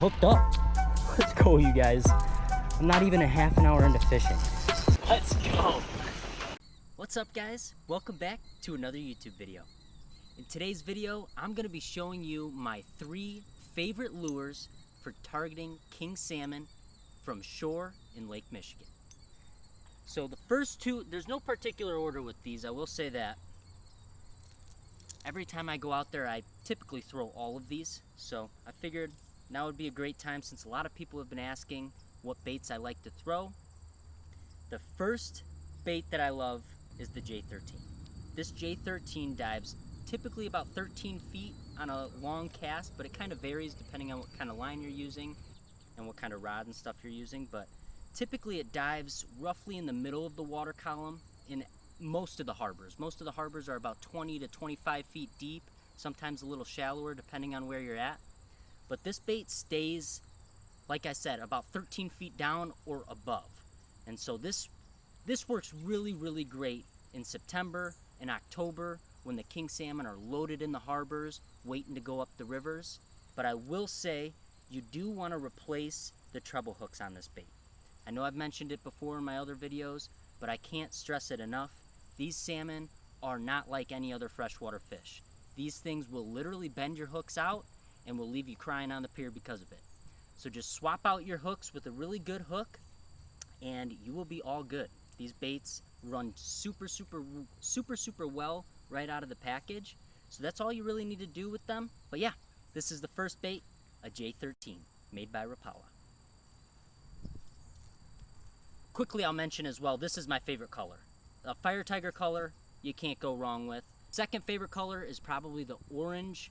Hooked up. Let's go, you guys. I'm not even a half an hour into fishing. Let's go. What's up, guys? Welcome back to another YouTube video. In today's video, I'm going to be showing you my 3 favorite lures for targeting king salmon from shore in Lake Michigan. So the first 2, there's no particular order with these, I will say that. Every time I go out there, I typically throw all of these, so I figured now would be a great time since a lot of people have been asking what baits I like to throw. The first bait that I love is the J13. This J13 dives typically about 13 feet on a long cast, but it kind of varies depending on what kind of line you're using and what kind of rod and stuff you're using, but typically it dives roughly in the middle of the water column in most of the harbors. Most of the harbors are about 20 to 25 feet deep, sometimes a little shallower depending on where you're at. But this bait stays, like I said, about 13 feet down or above. And so this works really, really great in September and October when the king salmon are loaded in the harbors, waiting to go up the rivers. But I will say, you do want to replace the treble hooks on this bait. I know I've mentioned it before in my other videos, but I can't stress it enough. These salmon are not like any other freshwater fish. These things will literally bend your hooks out and will leave you crying on the pier because of it. So just swap out your hooks with a really good hook and you will be all good. These baits run super well right out of the package. So that's all you really need to do with them. But yeah, this is the first bait, a J13, made by Rapala. Quickly I'll mention as well, this is my favorite color. A Firetiger color, you can't go wrong with. Second favorite color is probably the orange.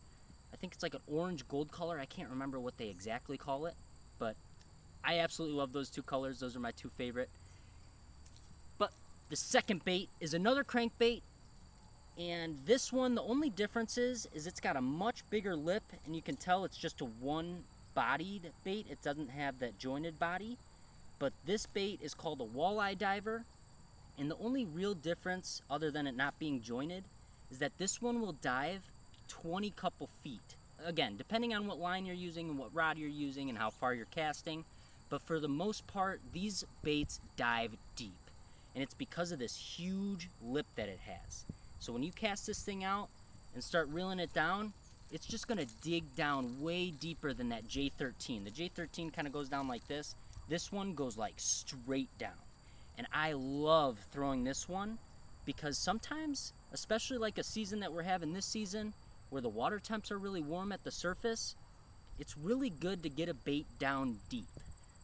I think it's like an orange gold color. I can't remember what they exactly call it, but I absolutely love those 2 colors. Those are my 2 favorite. But the second bait is another crankbait, and this one, the only difference is it's got a much bigger lip, and you can tell it's just a one-bodied bait. It doesn't have that jointed body, but this bait is called a walleye diver, and the only real difference, other than it not being jointed, is that this one will dive 20 couple feet. Again, depending on what line you're using and what rod you're using and how far you're casting, but for the most part, these baits dive deep. And it's because of this huge lip that it has. So when you cast this thing out and start reeling it down, it's just gonna dig down way deeper than that J13. The J13 kind of goes down like this. This one goes like straight down. And I love throwing this one because sometimes, especially like a season that we're having this season, where the water temps are really warm at the surface, it's really good to get a bait down deep.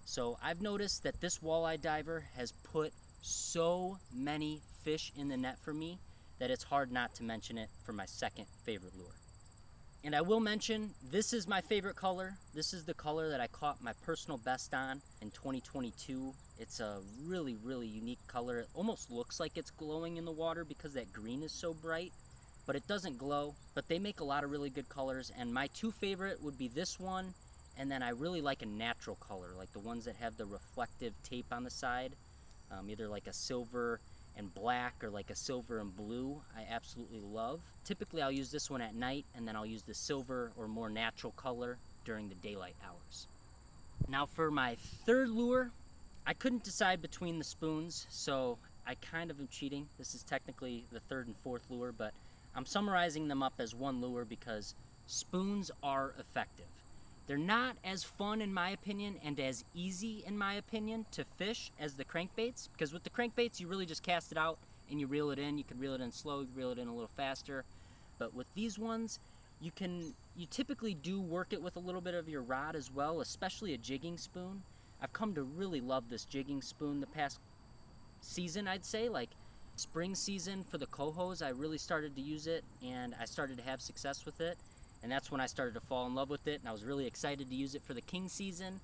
So I've noticed that this walleye diver has put so many fish in the net for me that it's hard not to mention it for my second favorite lure. And I will mention, this is my favorite color. This is the color that I caught my personal best on in 2022. It's a really, really unique color. It almost looks like it's glowing in the water because that green is so bright, but it doesn't glow. But they make a lot of really good colors, and my 2 favorite would be this one, and then I really like a natural color, like the ones that have the reflective tape on the side, either like a silver and black or like a silver and blue. I absolutely love. Typically I'll use this one at night, and then I'll use the silver or more natural color during the daylight hours. Now for my third lure, I couldn't decide between the spoons, so I kind of am cheating. This is technically the third and fourth lure, but I'm summarizing them up as one lure because spoons are effective. They're not as fun in my opinion and as easy in my opinion to fish as the crankbaits, because with the crankbaits you really just cast it out and you reel it in. You can reel it in slow, you can reel it in a little faster, but with these ones you typically do work it with a little bit of your rod as well, especially a jigging spoon. I've come to really love this jigging spoon the past season, I'd say. Like spring season for the cohos, I really started to use it and I started to have success with it. And that's when I started to fall in love with it, and I was really excited to use it for the king season.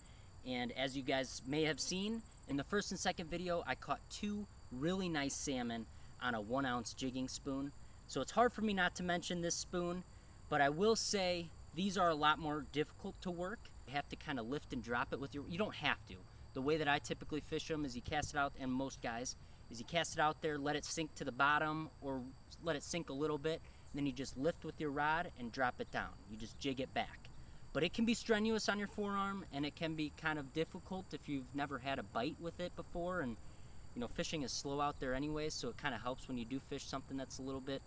And as you guys may have seen, in the first and second video, I caught 2 really nice salmon on a 1-ounce jigging spoon. So it's hard for me not to mention this spoon, but I will say these are a lot more difficult to work. You have to kind of lift and drop it with you don't have to. The way that I typically fish them is you cast it out, and most guys, is you cast it out there, let it sink to the bottom, or let it sink a little bit, and then you just lift with your rod and drop it down. You just jig it back. but it can be strenuous on your forearm, and it can be kind of difficult if you've never had a bite with it before. And you know, fishing is slow out there anyway, so it kind of helps when you do fish something that's a little bit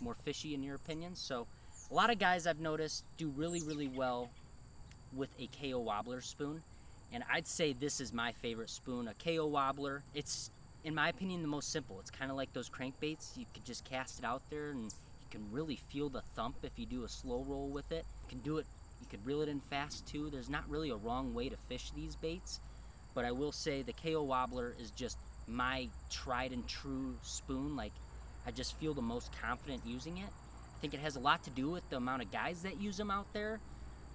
more fishy in your opinion. So a lot of guys I've noticed do really, really well with a KO Wobbler spoon, and I'd say this is my favorite spoon, a KO Wobbler. It's, in my opinion, the most simple. It's kind of like those crankbaits. You could just cast it out there, and you can really feel the thump if you do a slow roll with it. You can do it, you could reel it in fast too. There's not really a wrong way to fish these baits, but I will say the KO Wobbler is just my tried and true spoon. Like, I just feel the most confident using it. I think it has a lot to do with the amount of guys that use them out there.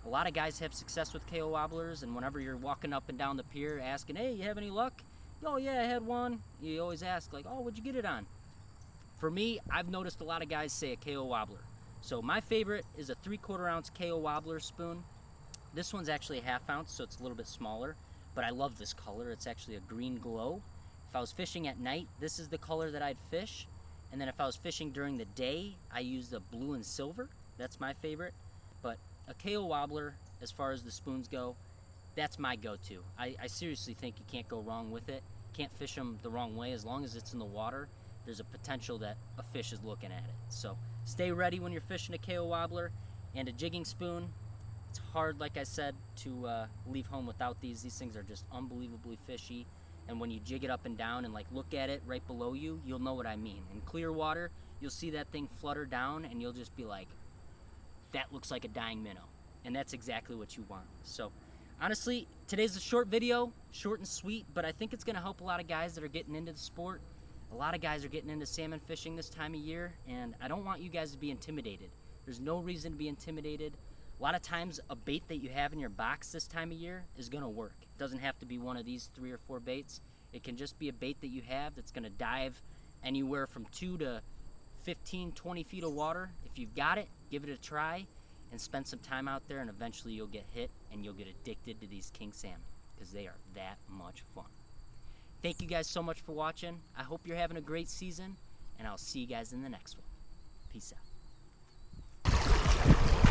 A lot of guys have success with KO Wobblers, and whenever you're walking up and down the pier asking, hey, you have any luck? Oh yeah, I had one. You always ask, like, oh, what'd you get it on? For me, I've noticed a lot of guys say a KO Wobbler. So my favorite is a 3/4 ounce KO Wobbler spoon. This one's actually a 1/2 ounce, so it's a little bit smaller, but I love this color. It's actually a green glow. If I was fishing at night, this is the color that I'd fish. And then if I was fishing during the day, I use the blue and silver. That's my favorite. But a KO Wobbler, as far as the spoons go, that's my go-to. I seriously think you can't go wrong with it. Can't fish them the wrong way. As long as it's in the water, there's a potential that a fish is looking at it. So stay ready when you're fishing a KO Wobbler. And a jigging spoon, it's hard, like I said, to leave home without these. These things are just unbelievably fishy. And when you jig it up and down and like look at it right below you, you'll know what I mean. In clear water, you'll see that thing flutter down and you'll just be like, that looks like a dying minnow. And that's exactly what you want. So honestly, today's a short video, short and sweet, but I think it's gonna help a lot of guys that are getting into the sport. A lot of guys are getting into salmon fishing this time of year, and I don't want you guys to be intimidated. There's no reason to be intimidated. A lot of times a bait that you have in your box this time of year is gonna work. It doesn't have to be one of these 3 or 4 baits. It can just be a bait that you have that's gonna dive anywhere from 2 to 15, 20 feet of water. If you've got it, give it a try and spend some time out there, and eventually you'll get hit and you'll get addicted to these king salmon because they are that much fun. Thank you guys so much for watching. I hope you're having a great season, and I'll see you guys in the next one. Peace out.